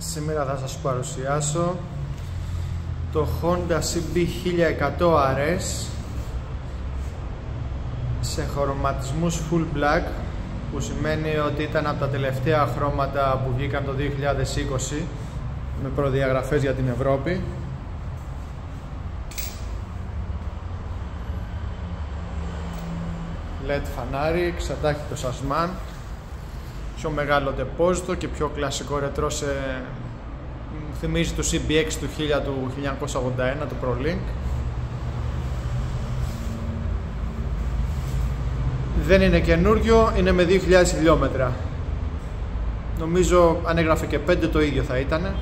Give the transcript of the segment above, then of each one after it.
Σήμερα θα σας παρουσιάσω το Honda CB 1100 RS σε χρωματισμούς full black, που σημαίνει ότι ήταν από τα τελευταία χρώματα που βγήκαν το 2020 με προδιαγραφές για την Ευρώπη. LED φανάρι, εξατάχητο σασμάν, πιο μεγάλο ντεπόζιτο και πιο κλασικό ρετρό, θυμίζει το CBX του 1981 του ProLink. Δεν είναι καινούριο, είναι με 2.000 χιλιόμετρα. Νομίζω αν έγραφε και 5 το ίδιο θα ήταν.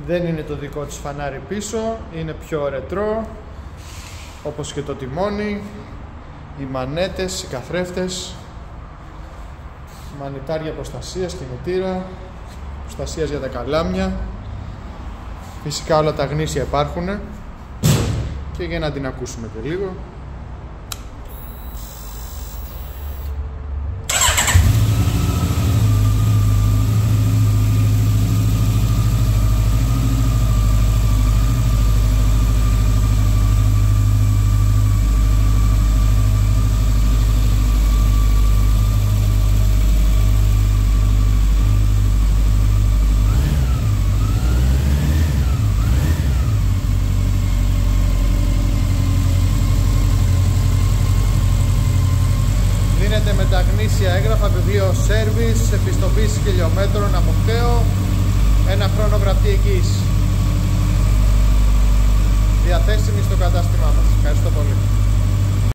Δεν είναι το δικό της φανάρι πίσω, είναι πιο ρετρό, όπως και το τιμόνι, οι μανέτες, οι καθρέφτες, μανιτάρια προστασίας, κινητήρα, προστασίας για τα καλάμια. Φυσικά όλα τα γνήσια υπάρχουν και για να την ακούσουμε και λίγο. Με τα γνήσια έγγραφα, βιβλίο σέρβις, επιστοποίηση χιλιόμετρων, αποκτέω, 1 χρόνο γραπτή εγγύηση. Διαθέσιμη στο κατάστημά μας. Ευχαριστώ πολύ.